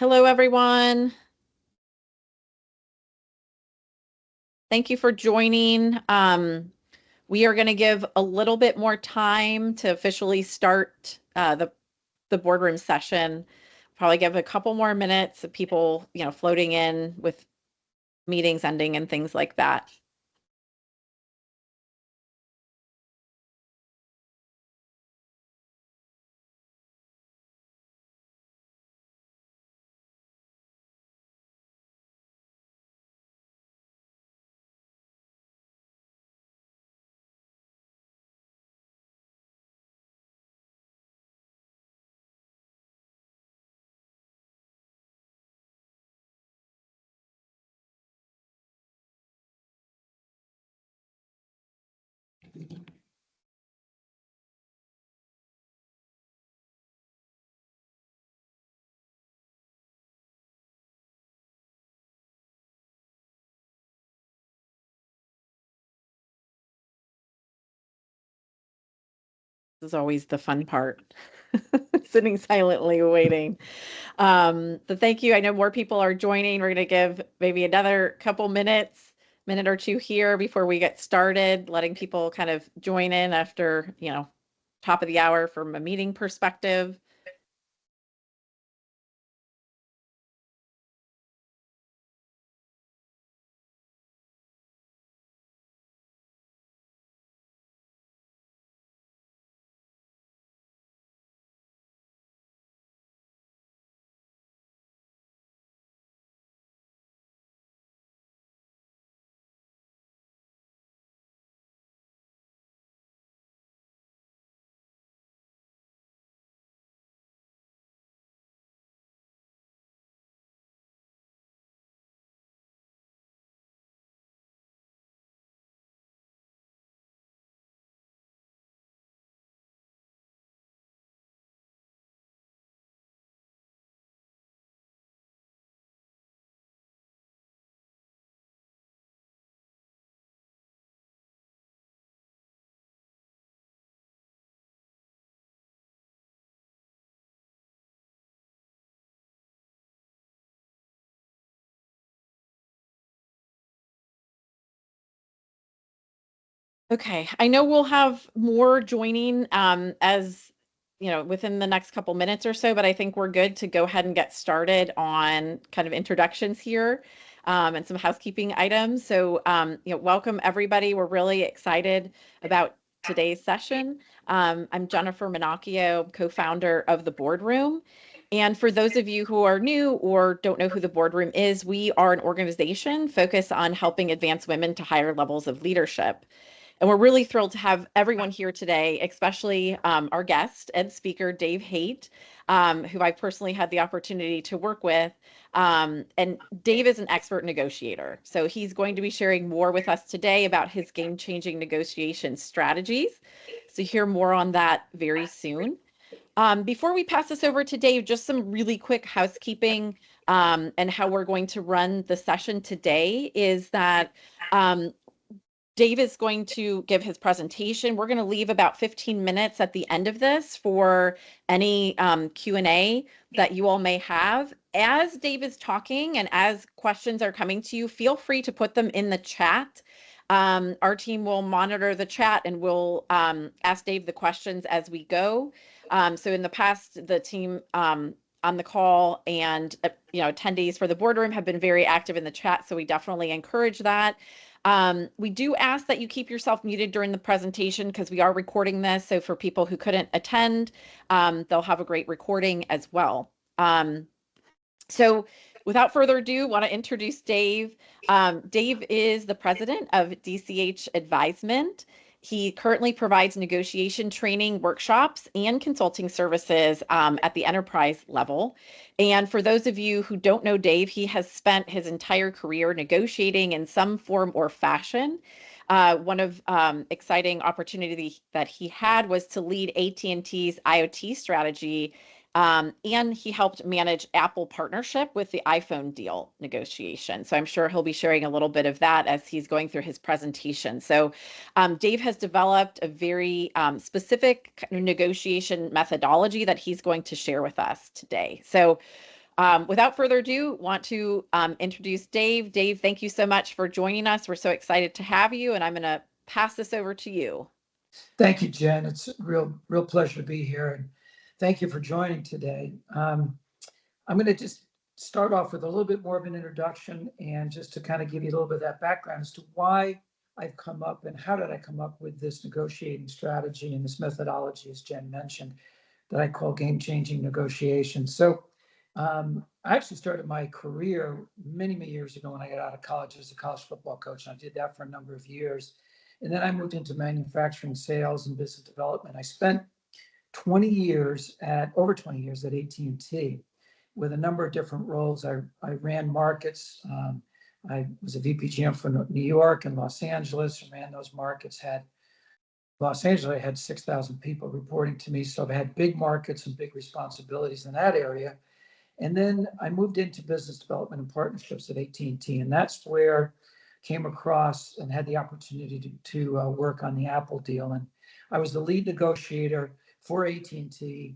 Hello, everyone. Thank you for joining. We are going to give a little bit more time to officially start the boardroom session. Probably give a couple more minutes of people, floating in with meetings ending and things like that. This is always the fun part, sitting silently waiting. So thank you. I know more people are joining. We're going to give maybe another couple minutes, minute or two here before we get started, letting people kind of join in after, top of the hour from a meeting perspective. Okay, I know we'll have more joining as within the next couple minutes or so, but I think we're good to go ahead and get started on kind of introductions here and some housekeeping items. So, welcome everybody. We're really excited about today's session. I'm Jennifer Minacchio, co-founder of the Boardroom. And for those of you who are new or don't know who the Boardroom is, we are an organization focused on helping advance women to higher levels of leadership. And we're really thrilled to have everyone here today, especially our guest and speaker, Dave Haight, who I personally had the opportunity to work with. And Dave is an expert negotiator. So he's going to be sharing more with us today about his game-changing negotiation strategies. So hear more on that very soon. Before we pass this over to Dave, just some really quick housekeeping and how we're going to run the session today is that Dave is going to give his presentation. We're going to leave about 15 minutes at the end of this for any Q&A that you all may have. As Dave is talking and as questions are coming to you, feel free to put them in the chat. Our team will monitor the chat and we'll ask Dave the questions as we go. So in the past, the team on the call and attendees for the boardroom have been very active in the chat, so we definitely encourage that. We do ask that you keep yourself muted during the presentation because we are recording this. So for people who couldn't attend, they'll have a great recording as well. So without further ado, I want to introduce Dave. Dave is the president of DCH Advisement. He currently provides negotiation training workshops and consulting services at the enterprise level. And for those of you who don't know Dave, he has spent his entire career negotiating in some form or fashion. One of exciting opportunity that he had was to lead AT&T's IoT strategy, and he helped manage Apple partnership with the iPhone deal negotiation. So I'm sure he'll be sharing a little bit of that as he's going through his presentation. So Dave has developed a very specific negotiation methodology that he's going to share with us today. So Without further ado, want to introduce Dave. Dave, thank you so much for joining us. We're so excited to have you, and I'm going to pass this over to you. Thank you, Jen. It's a real pleasure to be here, and thank you for joining today. I'm going to just start off with a little bit more of an introduction, and just to kind of give you a little bit of that background as to why I've come up and how did I come up with this negotiating strategy and this methodology, as Jen mentioned, that I call game-changing negotiation. So I actually started my career many years ago when I got out of college as a college football coach, and I did that for a number of years. And then I moved into manufacturing, sales, and business development. I spent over 20 years at AT&T with a number of different roles. I ran markets. I was a VP GM for New York and Los Angeles, ran those markets. Los Angeles, I had 6,000 people reporting to me. So I've had big markets and big responsibilities in that area. And then I moved into business development and partnerships at AT&T. And that's where I came across and had the opportunity to work on the Apple deal. And I was the lead negotiator for AT&T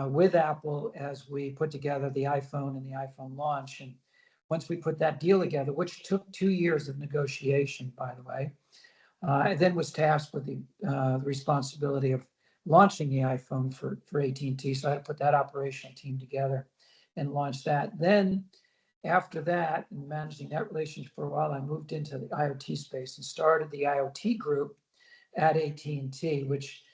with Apple as we put together the iPhone and the iPhone launch. And once we put that deal together, which took 2 years of negotiation, by the way, I then was tasked with the responsibility of launching the iPhone for AT&T. So I had to put that operational team together and launch that. Then after that, and managing that relationship for a while, I moved into the IoT space and started the IoT group at AT&T, which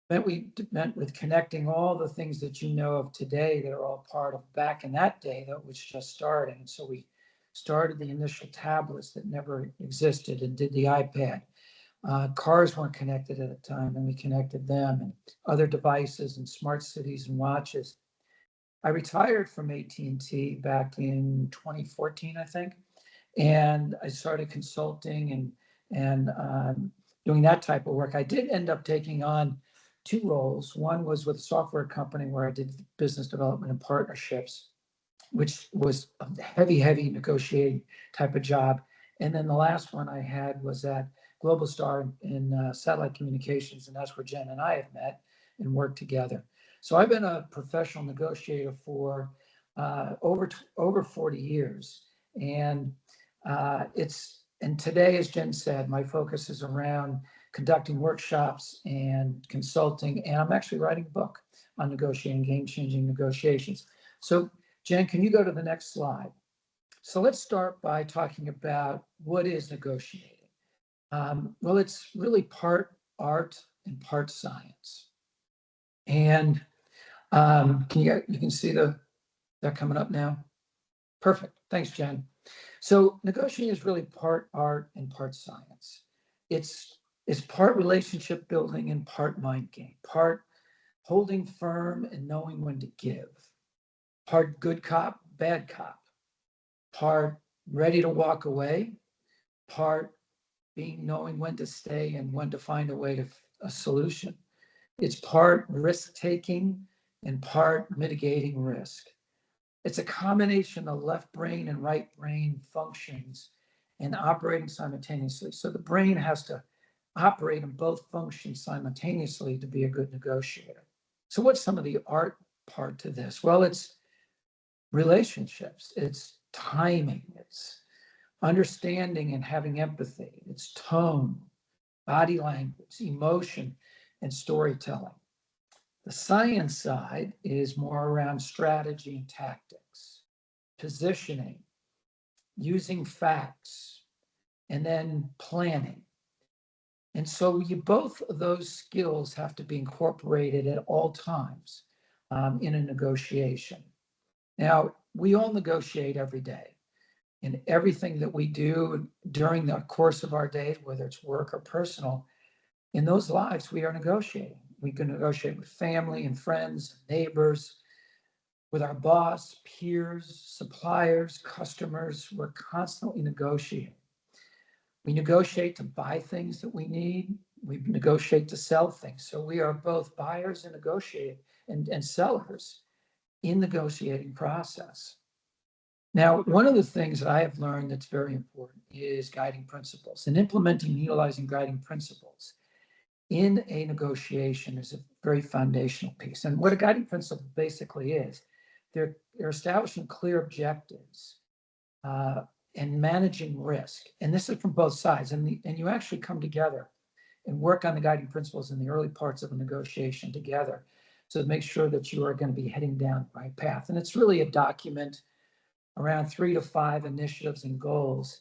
meant with connecting all the things that you know of today that are all part of back in that day that was just starting. And so we started the initial tablets that never existed and did the iPad. Cars weren't connected at the time, and we connected them, and other devices and smart cities and watches. I retired from AT&T back in 2014, I think, and I started consulting and doing that type of work. I did end up taking on 2 roles. One was with a software company where I did business development and partnerships, which was a heavy negotiating type of job. And then the last one I had was at Global Star in satellite communications, and that's where Jen and I have met and worked together. So I've been a professional negotiator for over 40 years, and today, as Jen said, my focus is around conducting workshops and consulting, and I'm actually writing a book on negotiating, game-changing negotiations. So Jen, can you go to the next slide? So let's start by talking about what is negotiating. Well, it's really part art and part science. And you can see that coming up now? Perfect. Thanks, Jen. So negotiating is really part art and part science. It's part relationship building and part mind game, part holding firm and knowing when to give, part good cop, bad cop, part ready to walk away, part knowing when to stay and when to find a way to a solution. It's part risk taking and part mitigating risk. It's a combination of left brain and right brain functions and operating simultaneously. So the brain has to operate in both functions simultaneously to be a good negotiator. So what's some of the art part to this? Well, it's relationships, it's timing, it's understanding and having empathy, it's tone, body language, emotion, and storytelling. The science side is more around strategy and tactics, positioning, using facts, and then planning. And so both of those skills have to be incorporated at all times in a negotiation. Now, we all negotiate every day. And everything that we do during the course of our day, whether it's work or personal, in those lives, we are negotiating. We can negotiate with family and friends, neighbors, with our boss, peers, suppliers, customers. We're constantly negotiating. We negotiate to buy things that we need. We negotiate to sell things. So we are both buyers and and sellers in the negotiating process. Now, one of the things that I have learned that's very important is guiding principles, and implementing and utilizing guiding principles in a negotiation is a very foundational piece. And what a guiding principle basically is, they're establishing clear objectives and managing risk. And this is from both sides. And you actually come together and work on the guiding principles in the early parts of a negotiation together to make sure that you are going to be heading down the right path. And it's really a document around 3 to 5 initiatives and goals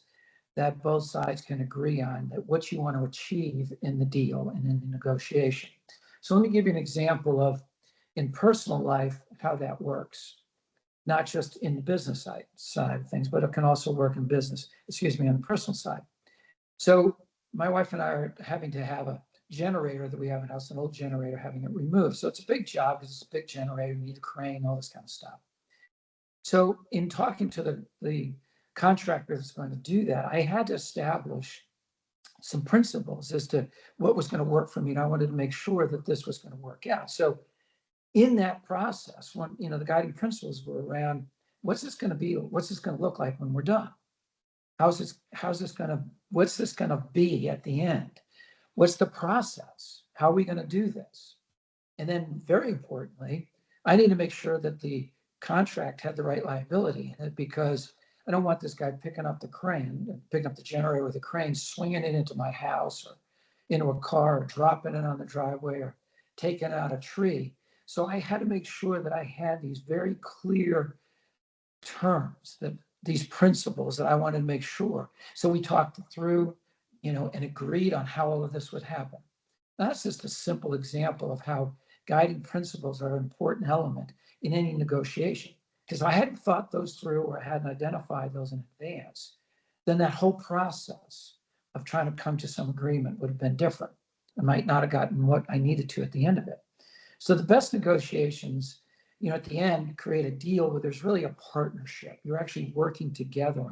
that both sides can agree on, that what you want to achieve in the deal and in the negotiation. So let me give you an example of, in personal life, how that works. Not just in the business side of things, but it can also work in business, on the personal side. So my wife and I are having to have a generator that we have in house, an old generator, having it removed. So it's a big job because it's a big generator, you need a crane, all this kind of stuff. So in talking to the contractor that's going to do that, I had to establish some principles as to what was going to work for me. And I wanted to make sure that this was going to work out. So in that process, when, the guiding principles were around, what's this going to be? What's this going to look like when we're done? What's this going to be at the end? What's the process? How are we going to do this? And then very importantly, I need to make sure that the contract had the right liability in it, because I don't want this guy picking up the generator with a crane, swinging it into my house or into a car, or dropping it on the driveway, or taking out a tree. So I had to make sure that I had these very clear terms, that these principles that I wanted to make sure. So we talked through, and agreed on how all of this would happen. That's just a simple example of how guiding principles are an important element in any negotiation. Because I hadn't thought those through, or I hadn't identified those in advance, then that whole process of trying to come to some agreement would have been different. I might not have gotten what I needed to at the end of it. So the best negotiations, at the end, create a deal where there's really a partnership. You're actually working together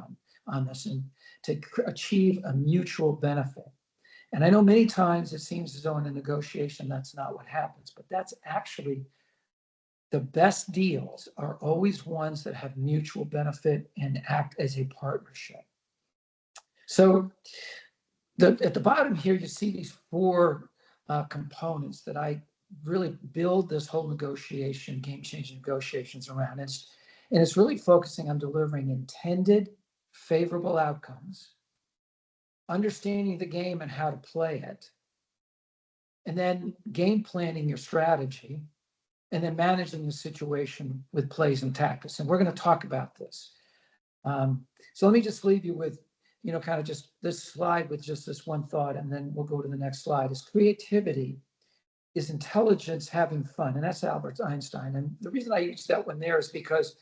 on this, and to achieve a mutual benefit. And I know many times it seems as though in a negotiation, that's not what happens, but that's actually the best deals are always ones that have mutual benefit and act as a partnership. So at the bottom here, you see these 4 components that I really build this whole negotiation, game-changing negotiations around. And it's really focusing on delivering intended favorable outcomes, understanding the game and how to play it, and then game planning your strategy, and then managing the situation with plays and tactics. And we're going to talk about this. So let me just leave you with, kind of just this slide with just this one thought, and then we'll go to the next slide. Is creativity is intelligence having fun. And that's Albert Einstein. And the reason I use that one there is because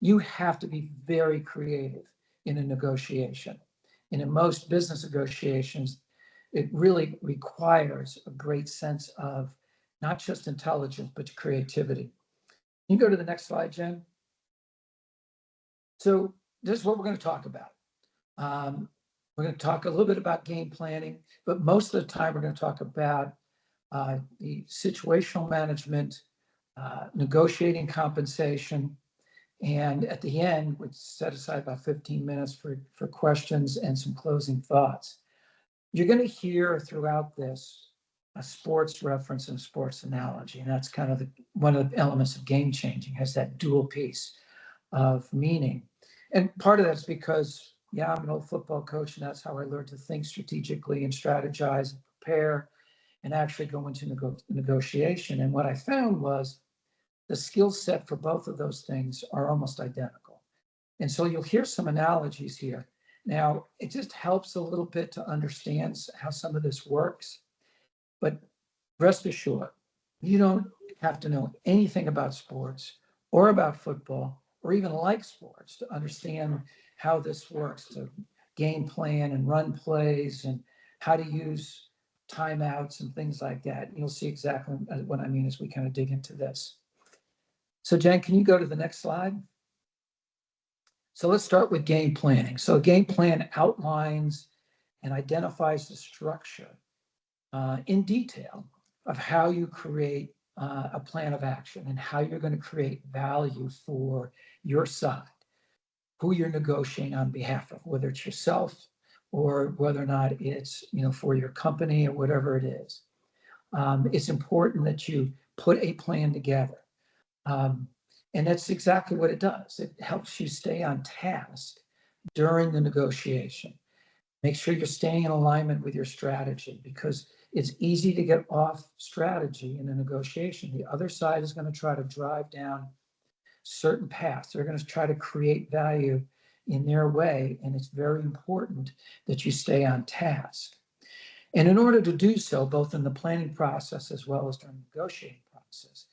you have to be very creative in a negotiation. And in most business negotiations, it really requires a great sense of not just intelligence, but creativity. You can go to the next slide, Jen. So this is what we're going to talk about. We're going to talk a little bit about game planning, but most of the time we're going to talk about the situational management, negotiating compensation, and at the end, we set aside about 15 minutes for questions and some closing thoughts. You're going to hear throughout this a sports reference and sports analogy, and that's kind of one of the elements of game changing, has that dual piece of meaning. And part of that's because, I'm an old football coach, and that's how I learned to think strategically and strategize and prepare and actually go into negotiation. And what I found was the skill set for both of those things are almost identical. And so you'll hear some analogies here. Now, it just helps a little bit to understand how some of this works. But rest assured, you don't have to know anything about sports or about football or even like sports to understand how this works, to game plan and run plays and how to use timeouts and things like that. You'll see exactly what I mean as we kind of dig into this. So Jen, can you go to the next slide? So let's start with game planning. So a game plan outlines and identifies the structure in detail of how you create a plan of action and how you're going to create value for your side, who you're negotiating on behalf of, whether it's yourself or whether or not it's, for your company or whatever it is. It's important that you put a plan together. And that's exactly what it does. It helps you stay on task during the negotiation. Make sure you're staying in alignment with your strategy, because it's easy to get off strategy in a negotiation. The other side is going to try to drive down certain paths. They're going to try to create value in their way. And it's very important that you stay on task. And in order to do so, both in the planning process as well as during the negotiating process,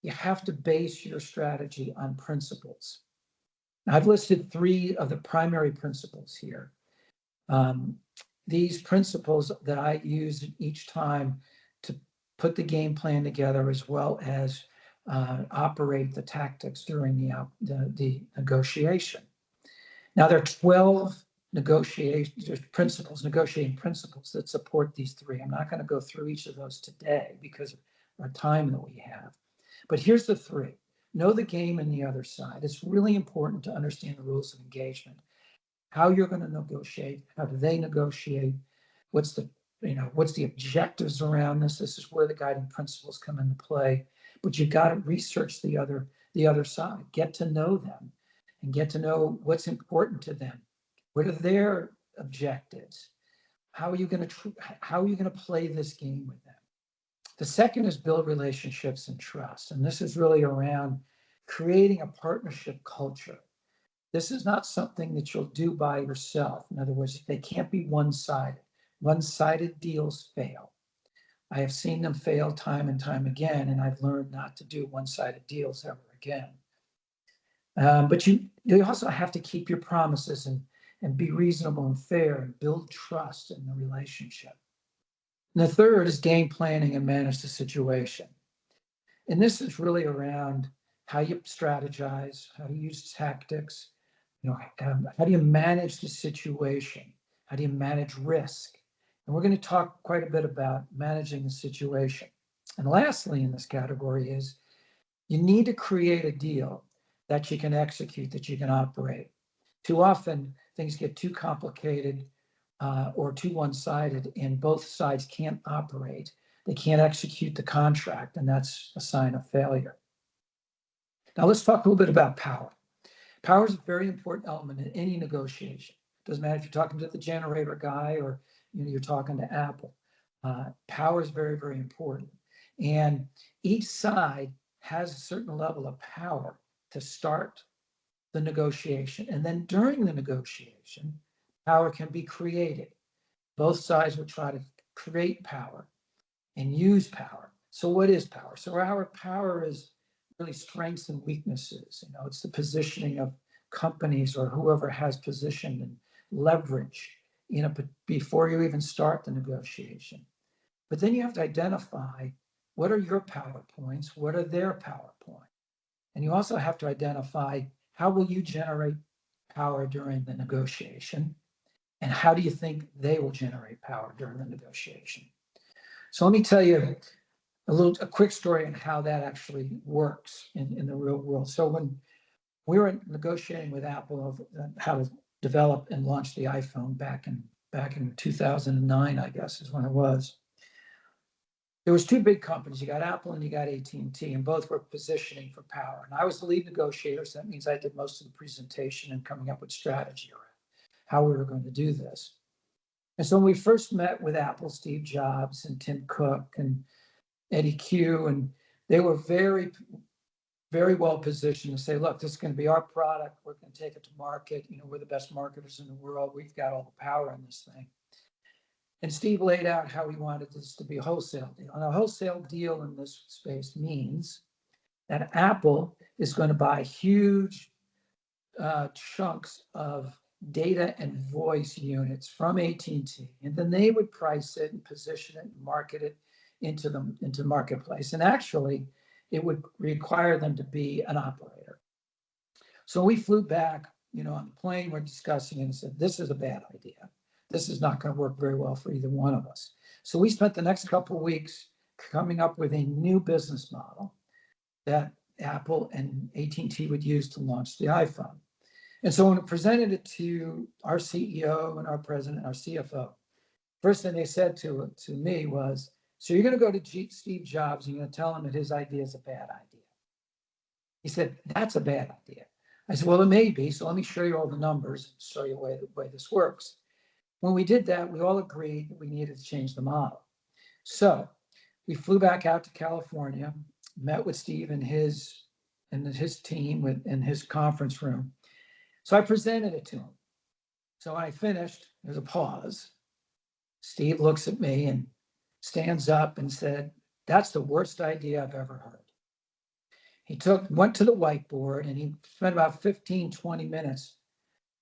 you have to base your strategy on principles. Now, I've listed 3 of the primary principles here. These principles that I use each time to put the game plan together, as well as operate the tactics during the negotiation. Now, there are 12 negotiating principles that support these 3. I'm not going to go through each of those today because of our time that we have. But here's the 3. Know the game and the other side. It's really important to understand the rules of engagement, how you're going to negotiate, how do they negotiate, what's the objectives around this. This is where the guiding principles come into play. But you've got to research the other side, get to know them, and get to know what's important to them. What are their objectives? How are you going to play this game with them? The second is build relationships and trust. And this is really around creating a partnership culture. This is not something that you'll do by yourself. In other words, they can't be one-sided. One-sided deals fail. I have seen them fail time and time again, and I've learned not to do one-sided deals ever again. But you also have to keep your promises and be reasonable and fair and build trust in the relationship. And the third is game planning and manage the situation. And this is really around how you strategize, how to use tactics, how do you manage the situation? How do you manage risk? And we're going to talk quite a bit about managing the situation. And lastly, in this category is you need to create a deal that you can execute, that you can operate. Too often, things get too complicated or too one-sided, and both sides can't operate. They can't execute the contract, and that's a sign of failure. Now, let's talk a little bit about power. Power is a very important element in any negotiation. Doesn't matter if you're talking to the generator guy or you're talking to Apple. Power is very, very important. And each side has a certain level of power to start the negotiation. And then during the negotiation, power can be created. Both sides will try to create power and use power. So what is power? So our power is really strengths and weaknesses. It's the positioning of companies or whoever has position and leverage, before you even start the negotiation. But then you have to identify what are your power points, what are their power points. And you also have to identify how will you generate power during the negotiation, and how do you think they will generate power during the negotiation. So let me tell you a quick story on how that actually works in the real world. So when we were negotiating with Apple of how to develop and launch the iPhone back in 2009, I guess is when it was. There was 2 big companies. You got Apple and you got AT&T, and both were positioning for power. And I was the lead negotiator, so that means I did most of the presentation and coming up with strategy around how we were going to do this. And so when we first met with Apple, Steve Jobs and Tim Cook and Eddie Q, and they were very, very well positioned to say, look, this is going to be our product. We're going to take it to market. We're the best marketers in the world. We've got all the power in this thing. And Steve laid out how he wanted this to be a wholesale deal. And a wholesale deal in this space means that Apple is going to buy huge chunks of data and voice units from AT&T, and then they would price it and position it and market it into the marketplace. And actually, it would require them to be an operator. So we flew back, on the plane, we're discussing it and said, this is a bad idea. This is not going to work very well for either one of us. So we spent the next couple of weeks coming up with a new business model that Apple and AT&T would use to launch the iPhone. And so when we presented it to our CEO and our president, our CFO, first thing they said to me was, so you're going to go to Steve Jobs and you're going to tell him that his idea is a bad idea. He said, that's a bad idea. I said, well, it may be. So let me show you all the numbers, show you the way this works. When we did that, we all agreed that we needed to change the model. So we flew back out to California, met with Steve and his team in his conference room. So I presented it to him. So when I finished, there's a pause. Steve looks at me and stands up and said, that's the worst idea I've ever heard. He went to the whiteboard and he spent about 15, 20 minutes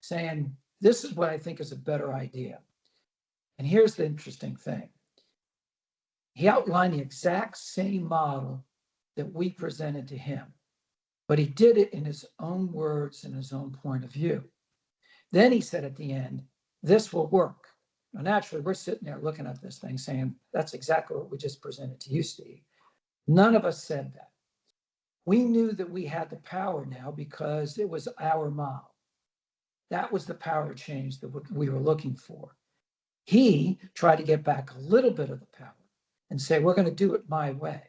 saying, this is what I think is a better idea. And here's the interesting thing. He outlined the exact same model that we presented to him, but he did it in his own words and his own point of view. Then he said at the end, this will work. Now, naturally, we're sitting there looking at this thing saying, that's exactly what we just presented to you, Steve. None of us said that. We knew that we had the power now because it was our model. That was the power change that we were looking for. He tried to get back a little bit of the power and say, we're going to do it my way.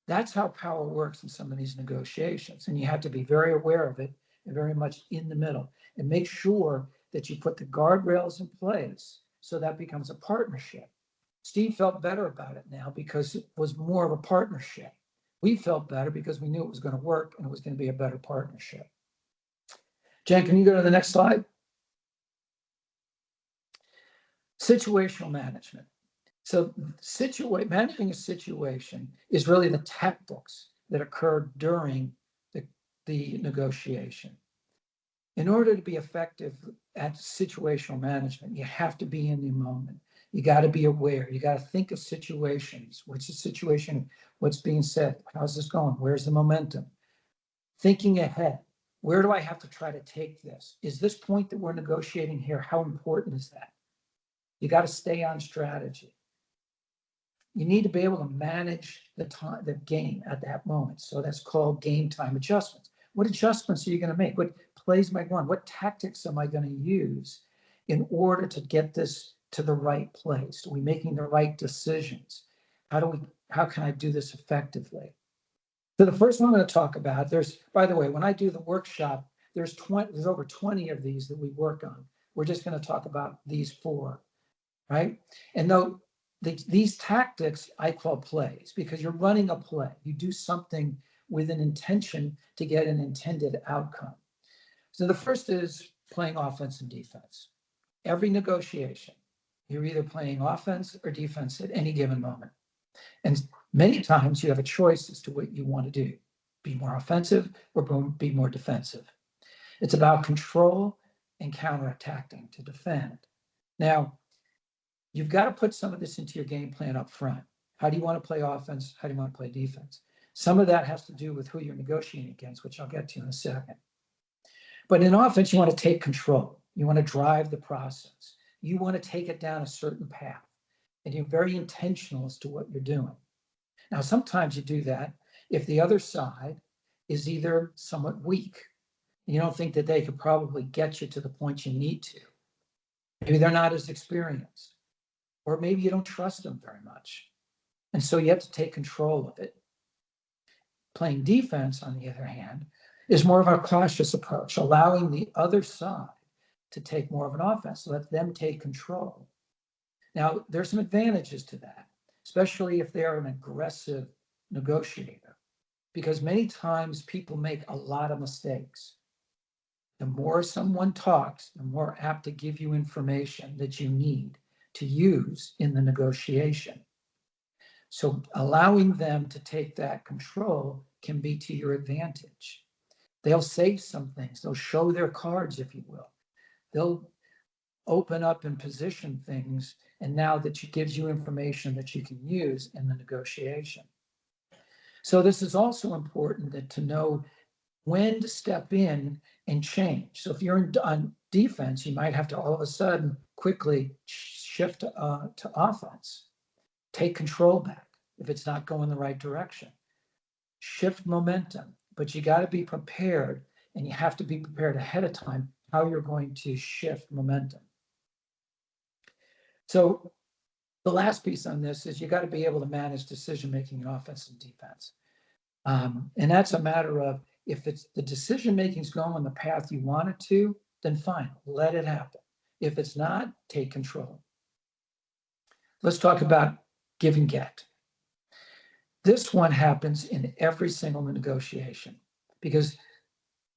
That's how power works in some of these negotiations. And you have to be very aware of it and very much in the middle and make sure that you put the guardrails in place so that becomes a partnership. Steve felt better about it now because it was more of a partnership. We felt better because we knew it was going to work and it was going to be a better partnership. Jen, can you go to the next slide? Situational management. So managing a situation is really the tactics that occur during the negotiation. In order to be effective at situational management, you have to be in the moment. You got to be aware. You got to think of situations. What's the situation? What's being said? How's this going? Where's the momentum? Thinking ahead. Where do I have to try to take this? Is this point that we're negotiating here, how important is that? You got to stay on strategy. You need to be able to manage the game at that moment. So that's called game time adjustments. What adjustments are you going to make? What plays am I going? What tactics am I going to use in order to get this to the right place? Are we making the right decisions? How can I do this effectively? So the first one I'm going to talk about, by the way, when I do the workshop, there's over 20 of these that we work on. We're just going to talk about these 4, right? And though these tactics I call plays because you're running a play. You do something with an intention to get an intended outcome. So the first is playing offense and defense. Every negotiation, you're either playing offense or defense at any given moment. And many times you have a choice as to what you want to do, be more offensive or be more defensive. It's about control and counterattacking to defend. Now, you've got to put some of this into your game plan up front. How do you want to play offense? How do you want to play defense? Some of that has to do with who you're negotiating against, which I'll get to in a second. But in offense, you want to take control. You want to drive the process. You want to take it down a certain path. And you're very intentional as to what you're doing. Now, sometimes you do that if the other side is either somewhat weak. You don't think that they could probably get you to the point you need to. Maybe they're not as experienced. Or maybe you don't trust them very much. And so you have to take control of it. Playing defense, on the other hand, is more of a cautious approach, allowing the other side to take more of an offense, let them take control. Now, there's some advantages to that, especially if they're an aggressive negotiator, because many times people make a lot of mistakes. The more someone talks, the more apt to give you information that you need to use in the negotiation. So allowing them to take that control can be to your advantage. They'll say some things, they'll show their cards, if you will. They'll open up and position things, and now that gives you information that you can use in the negotiation. So this is also important to know when to step in and change. So if you're on defense, you might have to all of a sudden quickly shift to offense. Take control back if it's not going the right direction. Shift momentum, but you got to be prepared, and you have to be prepared ahead of time how you're going to shift momentum. So the last piece on this is you got to be able to manage decision-making in offense and defense. And that's a matter of, if it's the decision making is going the path you want it to, then fine, let it happen. If it's not, take control. Let's talk about give and get. This one happens in every single negotiation, because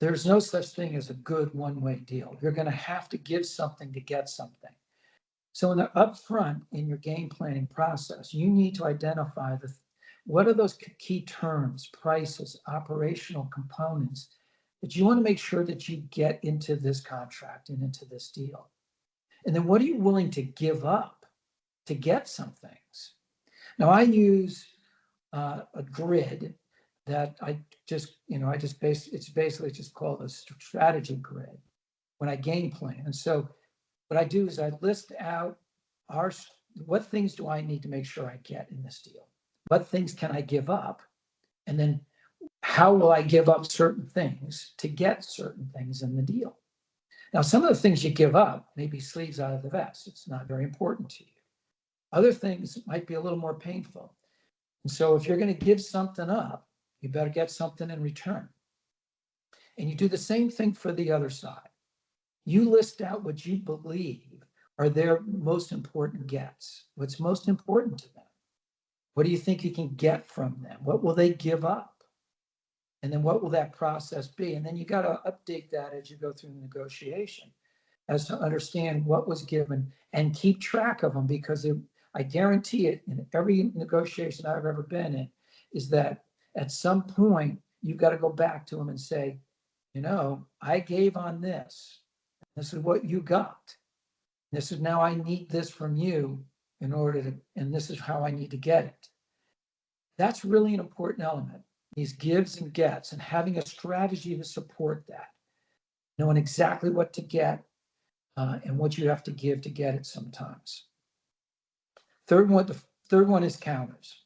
there's no such thing as a good one-way deal. You're going to have to give something to get something. So in the upfront in your game planning process, you need to identify what are those key terms, prices, operational components that you want to make sure that you get into this contract and into this deal. And then what are you willing to give up to get some things? Now I use a grid that it's basically just called a strategy grid when I game plan. And so what I do is I list out what things do I need to make sure I get in this deal? What things can I give up? And then how will I give up certain things to get certain things in the deal? Now, some of the things you give up may be sleeves out of the vest. It's not very important to you. Other things might be a little more painful. And so if you're going to give something up, you better get something in return. And you do the same thing for the other side. You list out what you believe are their most important gets. What's most important to them? What do you think you can get from them? What will they give up? And then what will that process be? And then you got to update that as you go through the negotiation, as to understand what was given and keep track of them, because I guarantee it, in every negotiation I've ever been in, is that at some point you've got to go back to them and say, I gave on this. This is what you got. This is now I need this from you in order to, and this is how I need to get it. That's really an important element, these gives and gets, and having a strategy to support that, knowing exactly what to get and what you have to give to get it sometimes. The third one is counters.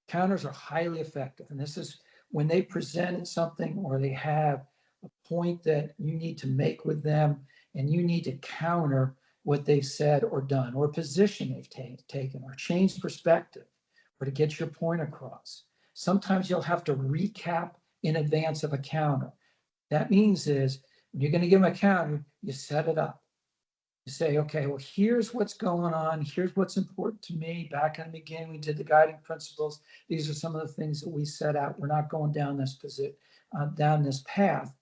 Counters are highly effective. And this is when they presented something or they have a point that you need to make with them, and you need to counter what they've said or done, or a position they've taken, or changed perspective, or to get your point across. Sometimes you'll have to recap in advance of a counter. That means is when you're going to give them a counter, you set it up. You say, okay, well, here's what's going on. Here's what's important to me. Back in the beginning, we did the guiding principles. These are some of the things that we set out. We're not going down this path.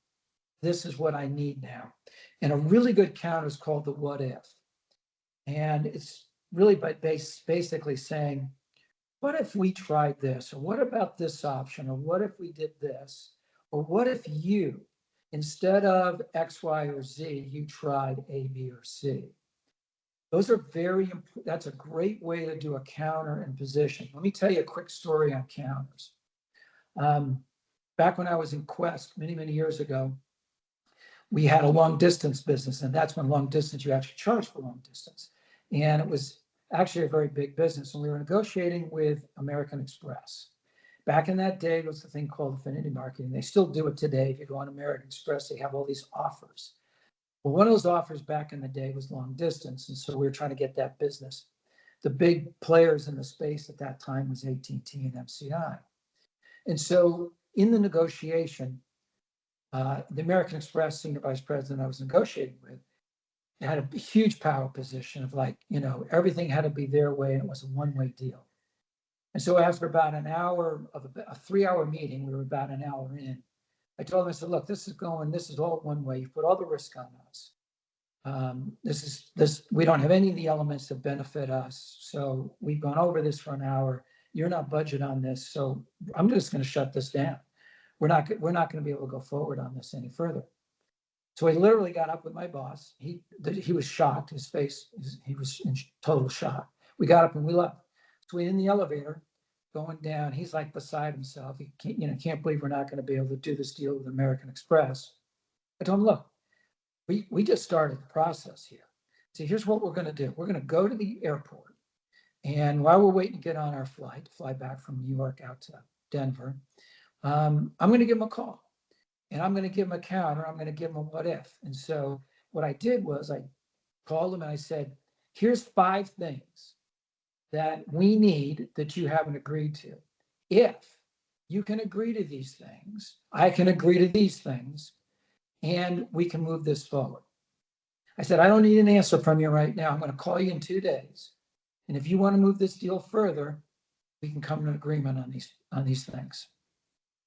This is what I need now. And a really good counter is called the what if. And it's really basically saying, what if we tried this? Or what about this option? Or what if we did this? Or what if you, instead of X, Y, or Z, you tried A, B, or C? Those are that's a great way to do a counter and position. Let me tell you a quick story on counters. Back when I was in Quest many, many years ago, we had a long distance business, and that's when long distance, you actually charge for long distance. And it was actually a very big business. And we were negotiating with American Express. Back in that day, there was a thing called affinity marketing. They still do it today. If you go on American Express, they have all these offers. Well, one of those offers back in the day was long distance. And so we were trying to get that business. The big players in the space at that time was AT&T and MCI. And so in the negotiation, the American Express senior vice president I was negotiating with had a huge power position of everything had to be their way, and it was a one-way deal. And so after about an hour of a 3-hour meeting, we were about an hour in, I told him, I said, look, this is all one way. You put all the risk on us. We don't have any of the elements that benefit us. So we've gone over this for an hour. You're not budget on this. So I'm just going to shut this down. We're not going to be able to go forward on this any further. So I literally got up with my boss. He was shocked. His face, he was in total shock. We got up and we left. So we're in the elevator going down. He's like beside himself. He can't believe we're not going to be able to do this deal with American Express. I told him, look, we just started the process here. So here's what we're going to do. We're going to go to the airport. And while we're waiting to get on our flight, to fly back from New York out to Denver, I'm going to give him a call. And I'm going to give him a counter. I'm going to give him a what if. And so what I did was I called him and I said, here's 5 things that we need that you haven't agreed to. If You can agree to these things. I can agree to these things, and we can move this forward. I said, I don't need an answer from you right now. I'm going to call you in 2 days. And if you want to move this deal further, we can come to an agreement on these things.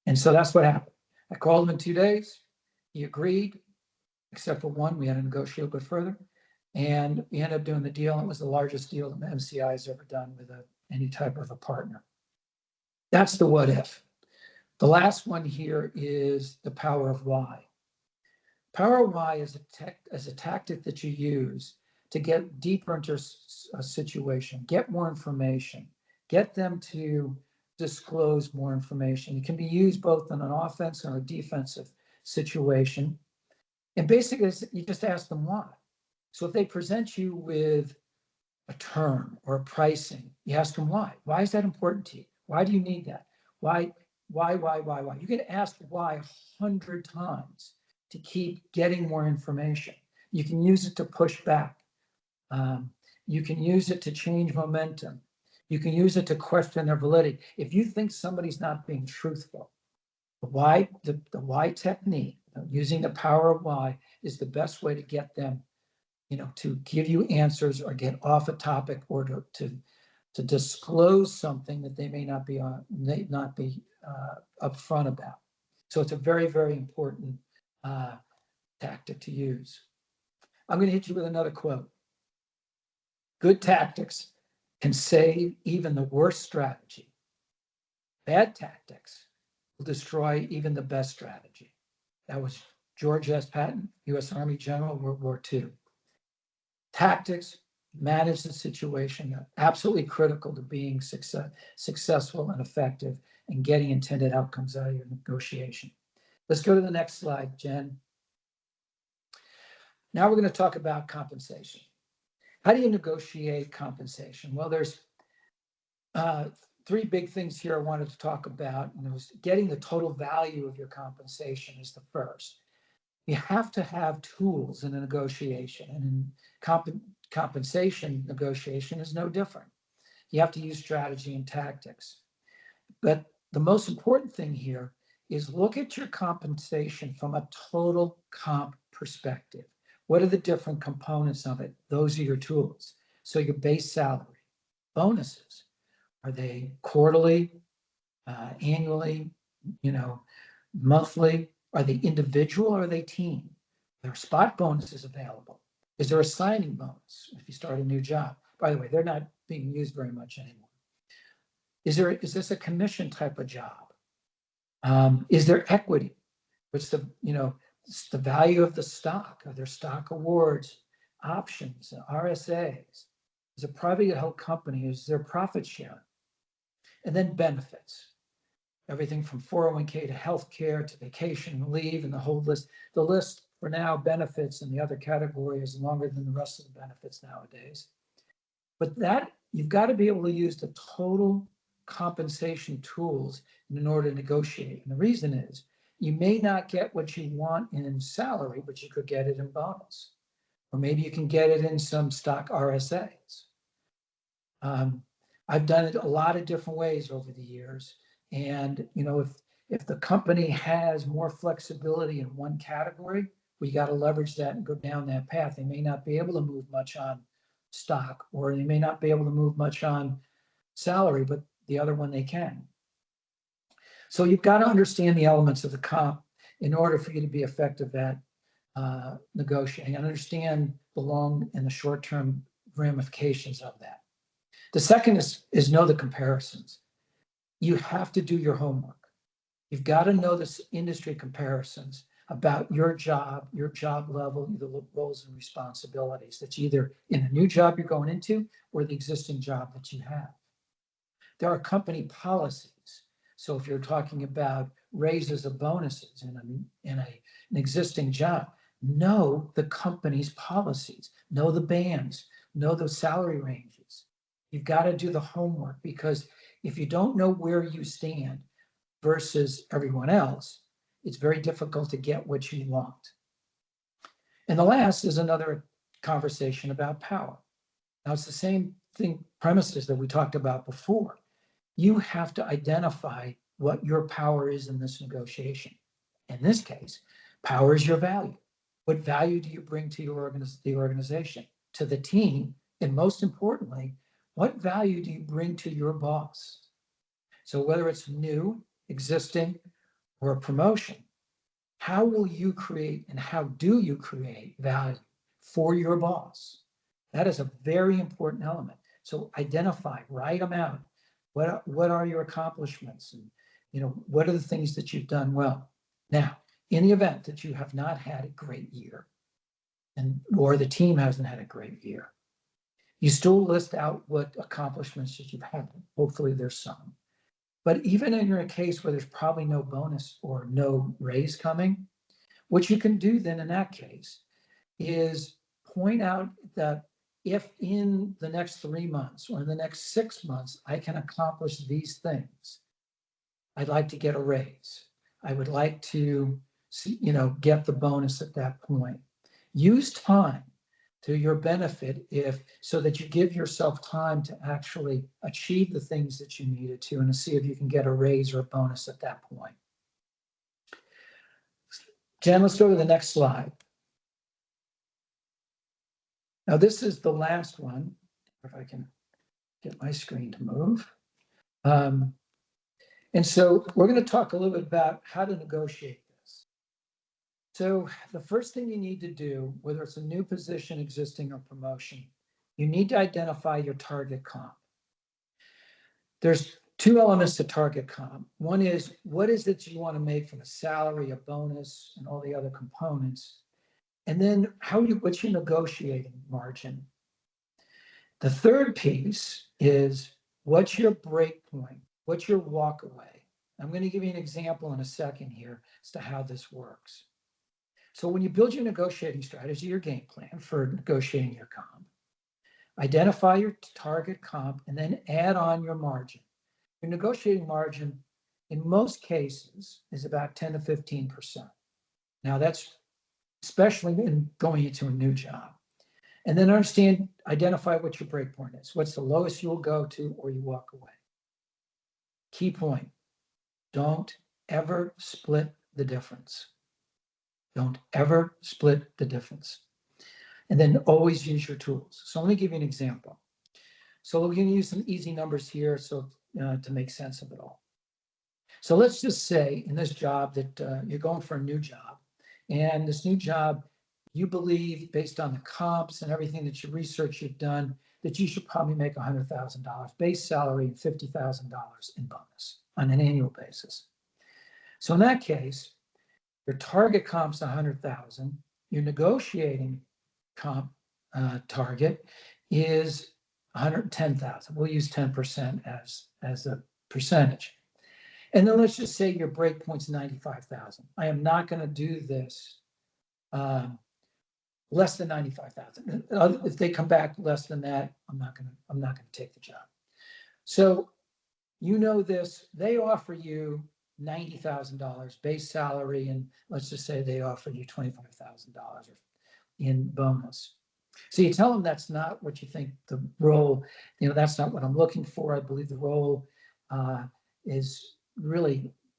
And so that's what happened. I called him in 2 days. He agreed, except for one, we had to negotiate a bit further. And we ended up doing the deal. It was the largest deal that MCI has ever done with any type of a partner. That's the what if. The last one here is the power of why. Power of why is a tactic that you use to get deeper into a situation, get more information, get them to disclose more information. It can be used both in an offensive or a defensive situation. And basically, you just ask them why. So if they present you with a term or a pricing, you ask them why. Why is that important to you? Why do you need that? Why? You can ask why 100 times to keep getting more information. You can use it to push back. You can use it to change momentum. You can use it to question their validity. If you think somebody's not being truthful, the why technique, using the power of why, is the best way to get them, to give you answers or get off a topic or to disclose something that they may not be upfront about. So it's a very, very important tactic to use. I'm going to hit you with another quote. Good tactics can save even the worst strategy. Bad tactics will destroy even the best strategy. That was George S. Patton, U.S. Army General, World War II. Tactics manage the situation, absolutely critical to being successful and effective and getting intended outcomes out of your negotiation. Let's go to the next slide, Jen. Now we're going to talk about compensation. How do you negotiate compensation? Well, there's 3 big things here I wanted to talk about. And it was getting the total value of your compensation is the first. You have to have tools in a negotiation, and in compensation negotiation is no different. You have to use strategy and tactics. But the most important thing here is look at your compensation from a total comp perspective. What are the different components of it? Those are your tools. So your base salary, bonuses, are they quarterly, annually, monthly? Are they individual or are they team? Are there spot bonuses available? Is there a signing bonus if you start a new job? By the way, they're not being used very much anymore. Is this a commission type of job? Is there equity? What's the value of the stock? Are there stock awards, options, RSAs? Is a privately held company? Is there profit sharing? And then benefits. Everything from 401k to healthcare to vacation leave and the whole list. The list for now, benefits in the other category, is longer than the rest of the benefits nowadays. But that you've got to be able to use the total compensation tools in order to negotiate. And the reason is you may not get what you want in salary, but you could get it in bonus. Or maybe you can get it in some stock RSAs. I've done it a lot of different ways over the years. And if the company has more flexibility in one category, we got to leverage that and go down that path. They may not be able to move much on stock, or they may not be able to move much on salary, but the other one they can. So you've got to understand the elements of the comp in order for you to be effective at negotiating and understand the long and the short-term ramifications of that. The second is know the comparisons. You have to do your homework. You've got to know the industry comparisons about your job level, the roles and responsibilities that's either in the new job you're going into or the existing job that you have. There are company policies. So if you're talking about raises or bonuses in an existing job, know the company's policies, know the bands, know the salary ranges. You've got to do the homework, because if you don't know where you stand versus everyone else, it's very difficult to get what you want. And the last is another conversation about power. Now, it's the same thing, premises that we talked about before. You have to identify what your power is in this negotiation. In this case, power is your value. What value do you bring to the organization, to the team, and most importantly, what value do you bring to your boss? So whether it's new, existing, or a promotion, how will you create and how do you create value for your boss? That is a very important element. So identify, write them out. What are your accomplishments? And what are the things that you've done well? Now, in the event that you have not had a great year, or the team hasn't had a great year, you still list out what accomplishments that you've had. Hopefully there's some. But even in a case where there's probably no bonus or no raise coming, what you can do then in that case is point out that if in the next 3 months or in the next 6 months, I can accomplish these things, I'd like to get a raise. I would like to see, get the bonus at that point. Use time to your benefit so that you give yourself time to actually achieve the things that you needed to and to see if you can get a raise or a bonus at that point. Jen, let's go to the next slide. Now, this is the last one, if I can get my screen to move. And so we're going to talk a little bit about how to negotiate this. So the first thing you need to do, whether it's a new position, existing, or promotion, you need to identify your target comp. There's two elements to target comp. One is, what is it you want to make from a salary, a bonus, and all the other components? And then what's your negotiating margin? The third piece is, what's your break point? What's your walk away? I'm going to give you an example in a second here as to how this works. So when you build your negotiating strategy, your game plan for negotiating your comp, identify your target comp and then add on your margin. Your negotiating margin in most cases is about 10 to 15%. Now that's especially in going into a new job. And then identify what your break point is. What's the lowest you'll go to or you walk away. Key point, don't ever split the difference. Don't ever split the difference. And then always use your tools. So let me give you an example. So we're going to use some easy numbers here to make sense of it all. So let's just say in this job that you're going for a new job. And this new job, you believe, based on the comps and everything that your research you've done, that you should probably make $100,000 base salary and $50,000 in bonus on an annual basis. So in that case, your target comp's $100,000. Your negotiating comp target is $110,000. We'll use 10% as a percentage. And then let's just say your break point's $95,000. I am not going to do this less than $95,000. If they come back less than that, I'm not going to take the job. So this, they offer you $90,000 base salary, and let's just say they offer you $25,000 in bonus. So you tell them that's not what you think the role, that's not what I'm looking for. I believe the role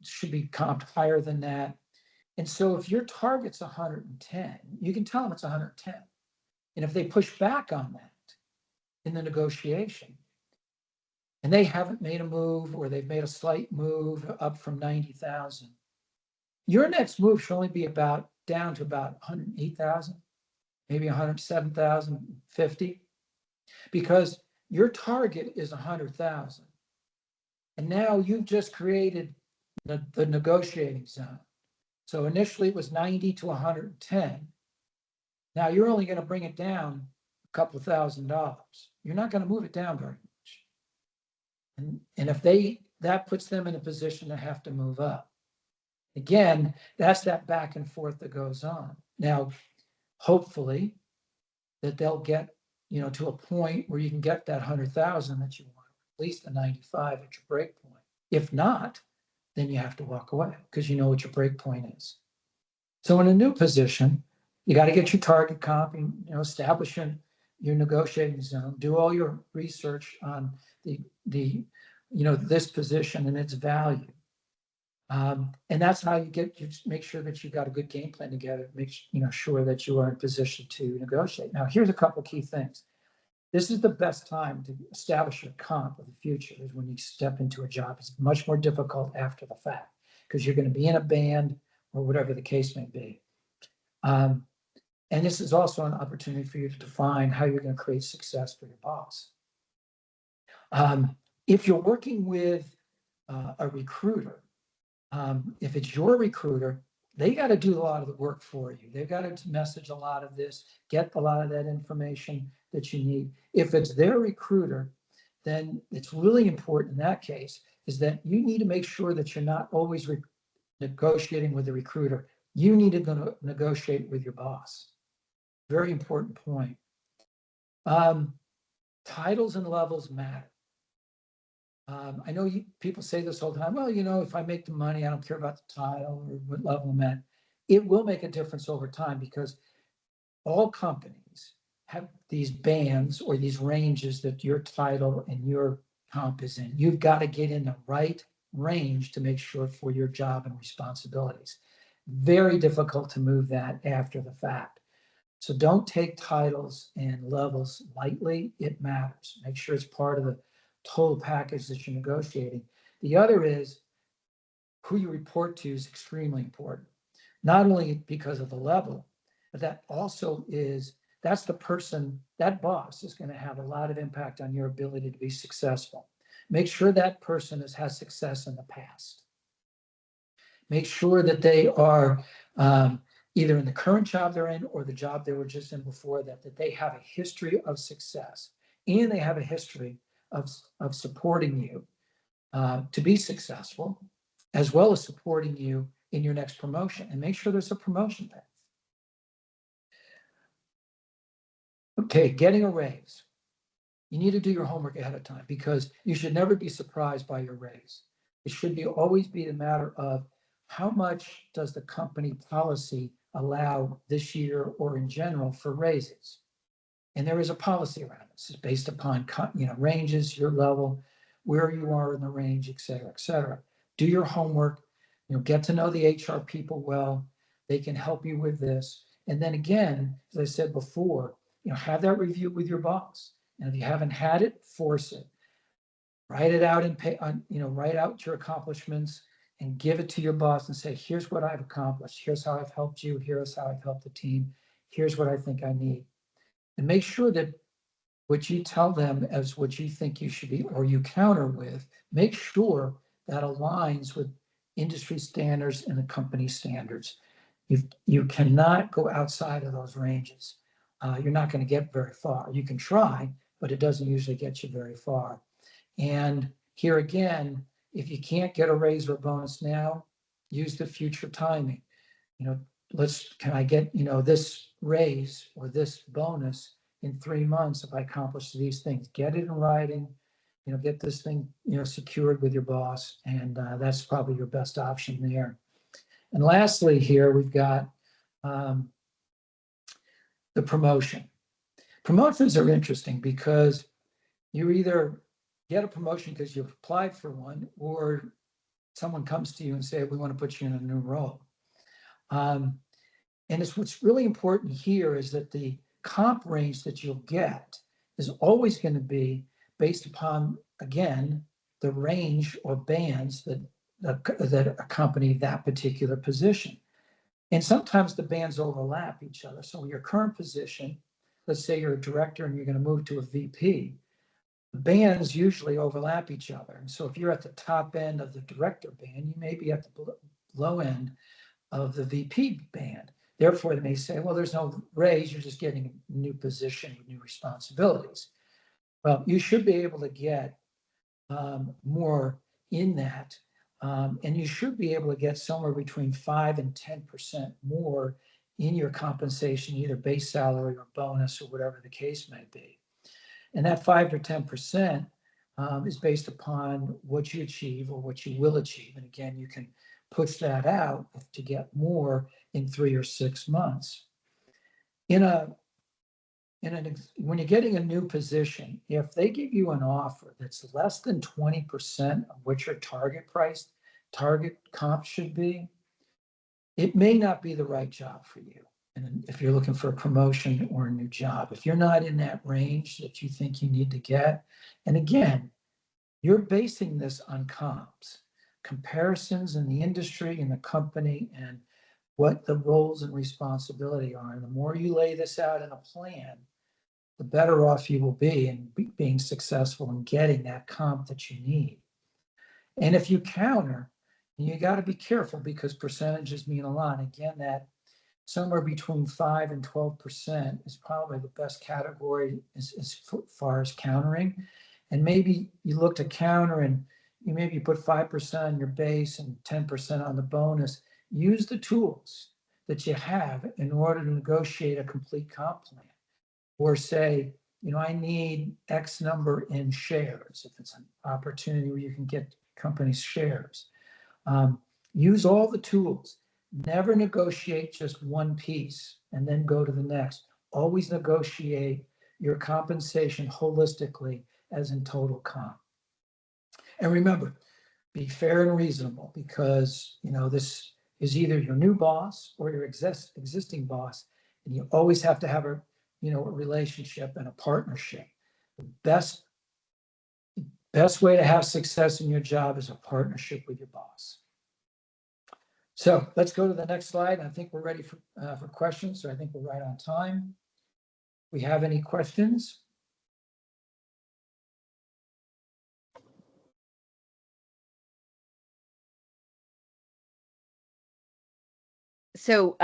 should be comped higher than that. And so if your target's 110, you can tell them it's 110. And if they push back on that in the negotiation, and they haven't made a move or they've made a slight move up from 90,000, your next move should only be down to about 108,000, maybe 107,050, because your target is 100,000. And now you've just created the negotiating zone. So initially it was 90 to 110. Now you're only going to bring it down a couple of $1,000s. You're not going to move it down very much. And if that puts them in a position to have to move up. Again, that's that back and forth that goes on. Now, hopefully that they'll get, to a point where you can get that 100,000 that you want, at least the 95 at your break point. If not, then you have to walk away because you know what your break point is. So in a new position, you got to get your target comp and establish your negotiating zone, do all your research on this position and its value. And that's how you make sure that you've got a good game plan together, make sure that you are in position to negotiate. Now, here's a couple key things. This is the best time to establish your comp of the future is when you step into a job. It's much more difficult after the fact because you're going to be in a band or whatever the case may be. And this is also an opportunity for you to define how you're going to create success for your boss. If you're working with a recruiter, if it's your recruiter, they got to do a lot of the work for you. They've got to message a lot of this, get a lot of that information that you need. If it's their recruiter, then it's really important in that case is that you need to make sure that you're not always negotiating with the recruiter. You need to negotiate with your boss. Very important point. Titles and levels matter. I know people say this all the time. Well, if I make the money, I don't care about the title or what level I'm at. It will make a difference over time because all companies have these bands or these ranges that your title and your comp is in. You've got to get in the right range to make sure for your job and responsibilities. Very difficult to move that after the fact. So don't take titles and levels lightly. It matters. Make sure it's part of the total package that you're negotiating. The other is who you report to is extremely important, not only because of the level, but that also that's the person, that boss is going to have a lot of impact on your ability to be successful. Make sure that person has had success in the past. Make sure that they are either in the current job they're in or the job they were just in before that they have a history of success and they have a history of supporting you to be successful, as well as supporting you in your next promotion, and make sure there's a promotion path. Okay, getting a raise. You need to do your homework ahead of time because you should never be surprised by your raise. It should always be a matter of how much does the company policy allow this year or in general for raises. And there is a policy around this. It's based upon ranges, your level, where you are in the range, et cetera, et cetera. Do your homework, get to know the HR people well. They can help you with this. And then again, as I said before, have that review with your boss. And if you haven't had it, force it. Write it out and write out your accomplishments and give it to your boss and say, here's what I've accomplished. Here's how I've helped you. Here's how I've helped the team. Here's what I think I need. And make sure that what you tell them as what you think you should be, or you counter with, make sure that aligns with industry standards and the company standards. You cannot go outside of those ranges. You're not going to get very far. You can try, but it doesn't usually get you very far. And here again, if you can't get a raise or a bonus now, use the future timing. Can I get, this raise or this bonus in 3 months if I accomplish these things? Get it in writing, get this thing, secured with your boss. And that's probably your best option there. And lastly here, we've got the promotion. Promotions are interesting because you either get a promotion because you've applied for one, or someone comes to you and say, we want to put you in a new role. And what's really important here is that the comp range that you'll get is always going to be based upon, again, the range or bands that accompany that particular position. And sometimes the bands overlap each other. So your current position, let's say you're a director and you're going to move to a VP, the bands usually overlap each other. And so if you're at the top end of the director band, you may be at the low end of the VP band. Therefore, they may say, well, there's no raise, you're just getting a new position with new responsibilities. Well, you should be able to get more in that. And you should be able to get somewhere between 5 and 10% more in your compensation, either base salary or bonus or whatever the case may be. And that 5 to 10% is based upon what you achieve or what you will achieve. And again, you can push that out to get more in 3 or 6 months. When you're getting a new position, if they give you an offer that's less than 20% of what your target price, target comp should be, it may not be the right job for you. And if you're looking for a promotion or a new job, if you're not in that range that you think you need to get, and again, you're basing this on comps, comparisons in the industry and the company and what the roles and responsibility are. And the more you lay this out in a plan, the better off you will be in being successful in getting that comp that you need. And if you counter, you got to be careful because percentages mean a lot. Again, that somewhere between 5 and 12% is probably the best category as far as countering. And maybe you look to counter and you maybe put 5% on your base and 10% on the bonus. Use the tools that you have in order to negotiate a complete comp plan. Or say, I need X number in shares, if it's an opportunity where you can get companies' shares. Use all the tools. Never negotiate just one piece and then go to the next. Always negotiate your compensation holistically as in total comp. And remember, be fair and reasonable because, this is either your new boss or your existing boss. And you always have to have a relationship and a partnership. The best way to have success in your job is a partnership with your boss. So let's go to the next slide. I think we're ready for questions. So I think we're right on time. We have any questions? So,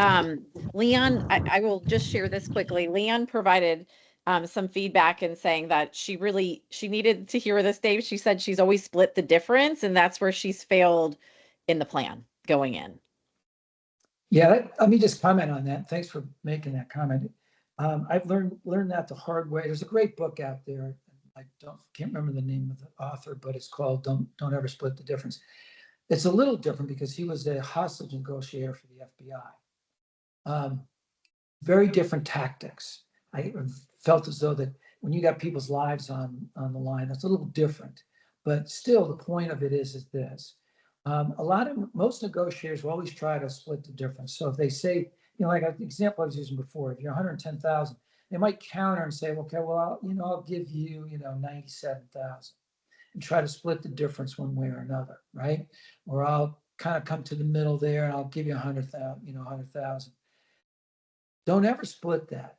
Leon, I will just share this quickly. Leon provided some feedback in saying that she needed to hear this, Dave. She said she's always split the difference, and that's where she's failed in the plan going in. Yeah, let me just comment on that. Thanks for making that comment. I've learned that the hard way. There's a great book out there. I can't remember the name of the author, but it's called "Don't Ever Split the Difference." It's a little different because he was a hostage negotiator for the FBI. Very different tactics. I felt as though that when you got people's lives on the line, that's a little different. But still, the point of it is this. Most negotiators will always try to split the difference. So if they say, like an example I was using before, if you're 110,000, they might counter and say, okay, well, I'll give you, 97,000 and try to split the difference one way or another, right? Or I'll kind of come to the middle there and I'll give you 100,000. Don't ever split that,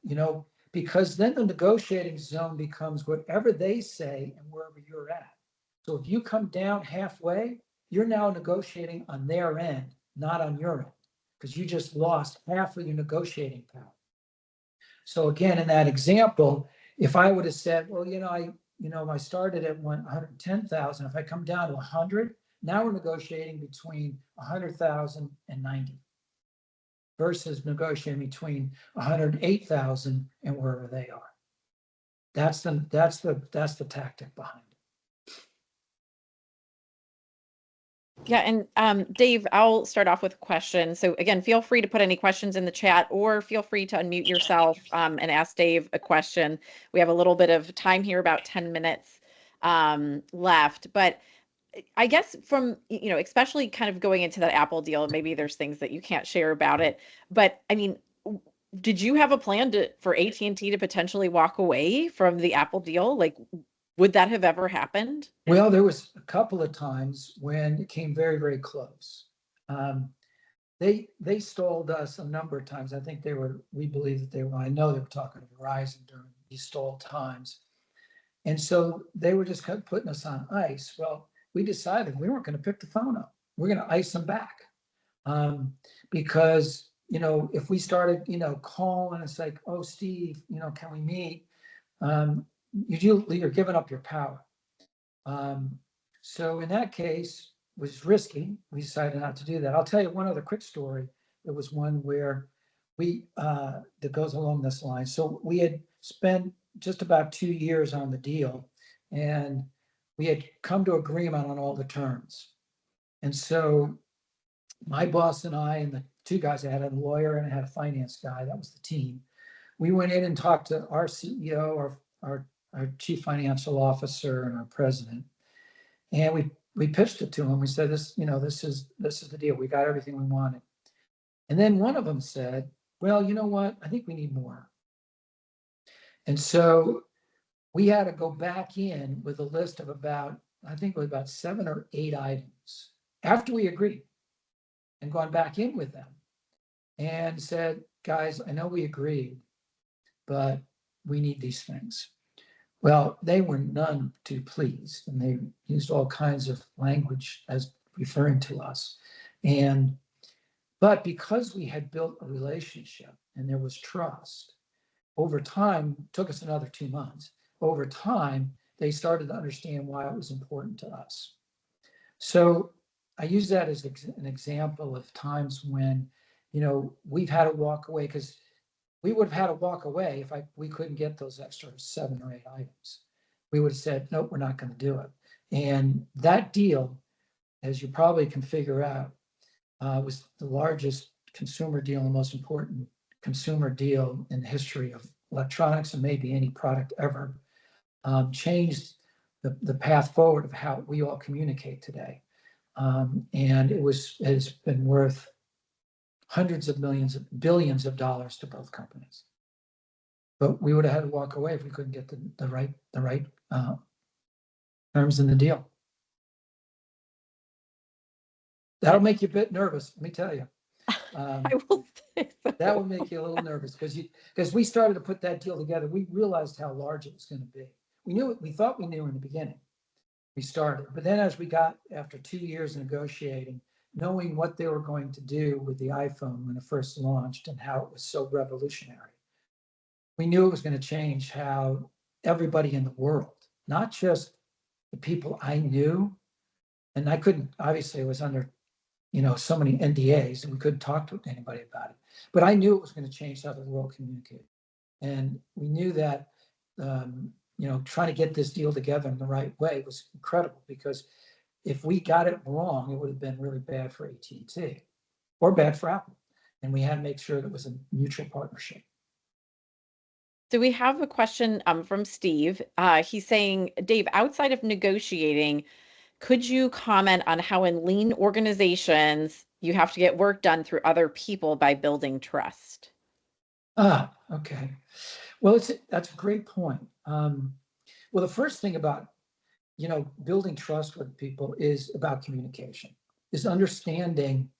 because then the negotiating zone becomes whatever they say and wherever you're at. So if you come down halfway, you're now negotiating on their end, not on your end, because you just lost half of your negotiating power. So again, in that example, if I would have said, well, I started at 110,000. If I come down to 100, now we're negotiating between 100,000 and 90 versus negotiating between 108,000 and wherever they are. That's the tactic behind it. Yeah, and Dave, I'll start off with a question. So again, feel free to put any questions in the chat or feel free to unmute yourself and ask Dave a question. We have a little bit of time here, about 10 minutes left. But I guess from, especially kind of going into that Apple deal, maybe there's things that you can't share about it. But I mean, did you have a plan for AT&T to potentially walk away from the Apple deal? Like, would that have ever happened? Well, there was a couple of times when it came very, very close. They stalled us a number of times. I think we believe that I know they were talking to Verizon during these stalled times. And so they were just kind of putting us on ice. Well, we decided we weren't going to pick the phone up. We're going to ice them back. Because, if we started, calling, it's like, oh, Steve, can we meet? You're giving up your power. So in that case, it was risky. We decided not to do that. I'll tell you one other quick story. There was one where that goes along this line. So we had spent just about 2 years on the deal, and we had come to agreement on all the terms. And so my boss and I and the two guys, I had a lawyer and I had a finance guy, that was the team. We went in and talked to our CEO, our chief financial officer, and our president. And we we pitched it to them. We said, this is the deal. We got everything we wanted. And then one of them said, well, you know what? I think we need more. And so we had to go back in with a list of I think it was about 7 or 8 items after we agreed, and gone back in with them and said, guys, I know we agreed, but we need these things. Well, they were none too pleased, and they used all kinds of language as referring to us. But because we had built a relationship and there was trust, over time, took us another 2 months, over time, they started to understand why it was important to us. So I use that as an example of times when, we've had to walk away, because we would have had to walk away if we couldn't get those extra 7 or 8 items. We would have said, nope, we're not going to do it. And that deal, as you probably can figure out, was the largest consumer deal, the most important consumer deal in the history of electronics and maybe any product ever. Changed the path forward of how we all communicate today. And has been worth hundreds of millions, billions of dollars to both companies. But we would have had to walk away if we couldn't get the right terms in the deal. That'll make you a bit nervous, let me tell you. I will say so. That will make you a little nervous because we started to put that deal together. We realized how large it was going to be. We thought we knew in the beginning. We started, but then as we got, after 2 years of negotiating, knowing what they were going to do with the iPhone when it first launched and how it was so revolutionary, we knew it was going to change how everybody in the world, not just the people I knew, and I couldn't, obviously it was under, so many NDAs and we couldn't talk to anybody about it, but I knew it was going to change how the world communicated. And we knew that, trying to get this deal together in the right way was incredible, because if we got it wrong, it would have been really bad for AT&T or bad for Apple. And we had to make sure that it was a mutual partnership. So we have a question from Steve. He's saying, Dave, outside of negotiating, could you comment on how in lean organizations you have to get work done through other people by building trust? Okay. Well, that's a great point. Well, the first thing about, building trust with people is about communication, is understanding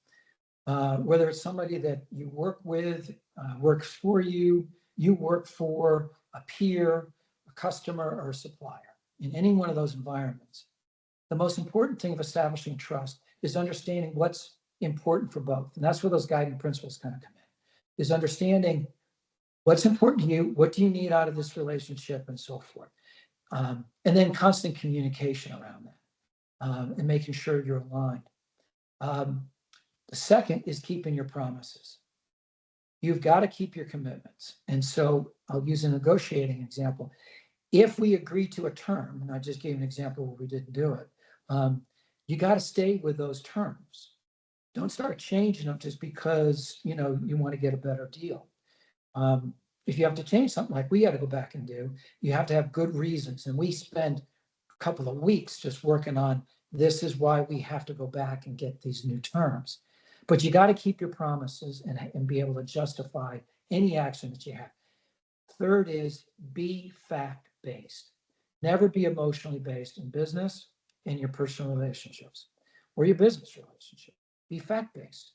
whether it's somebody that you work with, works for you, you work for a peer, a customer, or a supplier. In any one of those environments, the most important thing of establishing trust is understanding what's important for both. And that's where those guiding principles kind of come in, is understanding what's important to you, what do you need out of this relationship, and so forth. And then constant communication around that, and making sure you're aligned. The second is keeping your promises. You've got to keep your commitments. And so I'll use a negotiating example. If we agree to a term, and I just gave an example where we didn't do it, you got to stay with those terms. Don't start changing them just because you want to get a better deal. If you have to change something like we had to go back and do, you have to have good reasons. And we spend a couple of weeks just working on, this is why we have to go back and get these new terms. But you got to keep your promises and be able to justify any action that you have. Third is be fact-based. Never be emotionally based in business and your personal relationships or your business relationship. Be fact-based.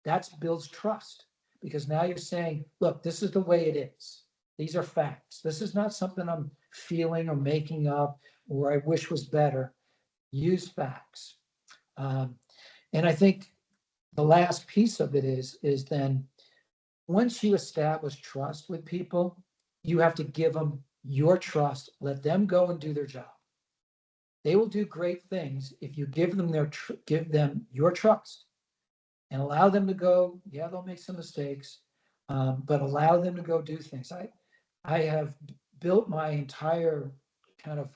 That builds trust, because now you're saying, look, this is the way it is. These are facts. This is not something I'm feeling or making up or I wish was better. Use facts. And I think the last piece of it is then once you establish trust with people, you have to give them your trust. Let them go and do their job. They will do great things if you give them your trust and allow them to go. Yeah, they'll make some mistakes, but allow them to go do things. I have built my entire kind of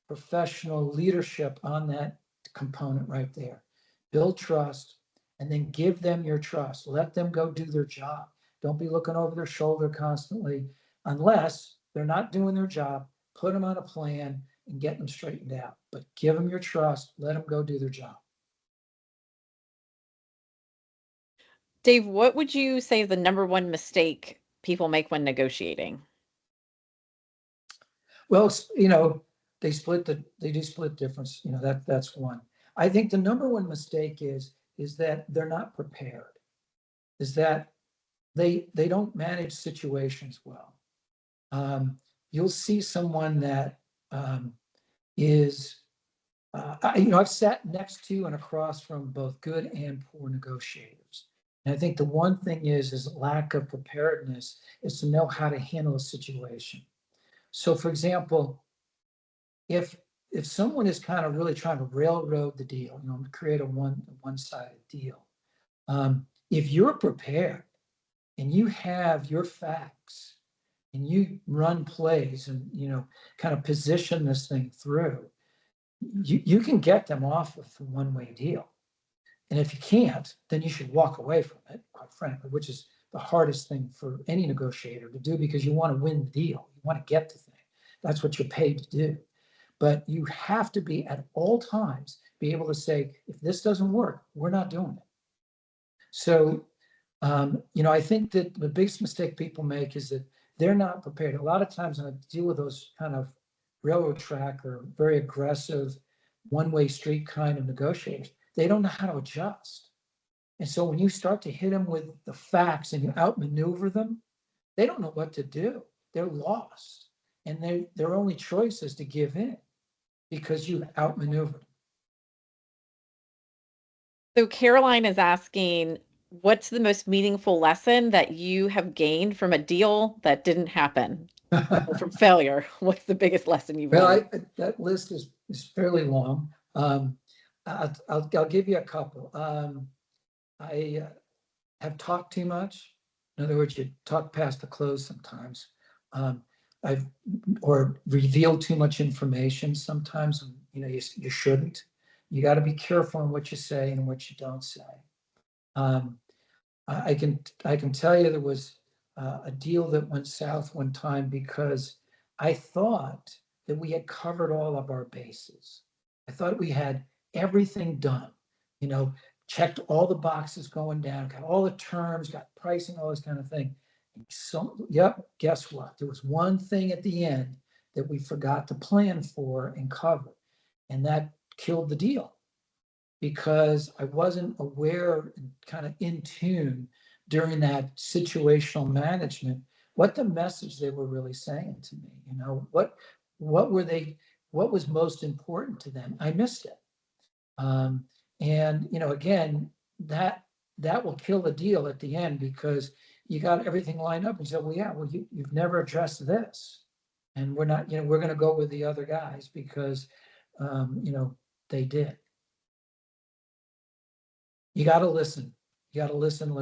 professional leadership on that component right there. Build trust and then give them your trust. Let them go do their job. Don't be looking over their shoulder constantly. Unless they're not doing their job, put them on a plan and get them straightened out. but give them your trust, let them go do their job. Dave, what would you say is the number one mistake people make when negotiating? Well, they do split difference, that's one. I think the number one mistake is that they're not prepared, is that they don't manage situations well. You'll see someone that is, I've sat next to and across from both good and poor negotiators. And I think the one thing is lack of preparedness is to know how to handle a situation. So for example, if someone is kind of really trying to railroad the deal, create a one-sided deal, if you're prepared and you have your facts and you run plays and kind of position this thing through, you can get them off of the one-way deal. And if you can't, then you should walk away from it, quite frankly, which is the hardest thing for any negotiator to do, because you want to win the deal. You want to get the thing. That's what you're paid to do. But you have to be at all times be able to say, if this doesn't work, we're not doing it. So, I think that the biggest mistake people make is that they're not prepared. A lot of times when I deal with those kind of railroad track or very aggressive one-way street kind of negotiators, they don't know how to adjust. And so when you start to hit them with the facts and you outmaneuver them, they don't know what to do. They're lost. And their only choice is to give in because you outmaneuvered them. So Caroline is asking, what's the most meaningful lesson that you have gained from a deal that didn't happen? From failure? What's the biggest lesson you've learned? That list is fairly long. I'll give you a couple. I have talked too much. In other words, you talk past the close sometimes. Or revealed too much information sometimes. You shouldn't. You got to be careful in what you say and what you don't say. I can tell you there was a deal that went south one time because I thought that we had covered all of our bases. I thought we had everything done, checked all the boxes going down, got all the terms, got pricing, all this kind of thing. So, guess what? There was one thing at the end that we forgot to plan for and cover, and that killed the deal because I wasn't aware and kind of in tune during that situational management what the message they were really saying to me. What was most important to them? I missed it. And again, that will kill the deal at the end because you got everything lined up and said, you've never addressed this. And we're not, we're going to go with the other guys because, they did. You got to listen. You got to listen.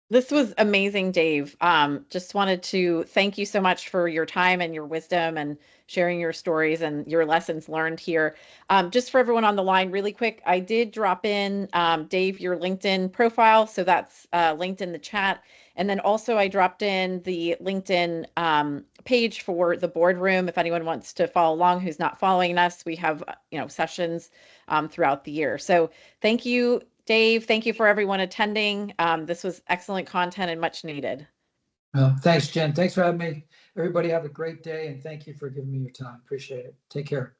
This was amazing, Dave. Just wanted to thank you so much for your time and your wisdom and sharing your stories and your lessons learned here. Just for everyone on the line, really quick, I did drop in, Dave, your LinkedIn profile. So that's linked in the chat. And then also I dropped in the LinkedIn page for the Boardroom. If anyone wants to follow along who's not following us, we have sessions throughout the year. So thank you, Dave. Thank you for everyone attending. This was excellent content and much needed. Well, thanks, Jen. Thanks for having me. Everybody have a great day, and thank you for giving me your time. Appreciate it. Take care.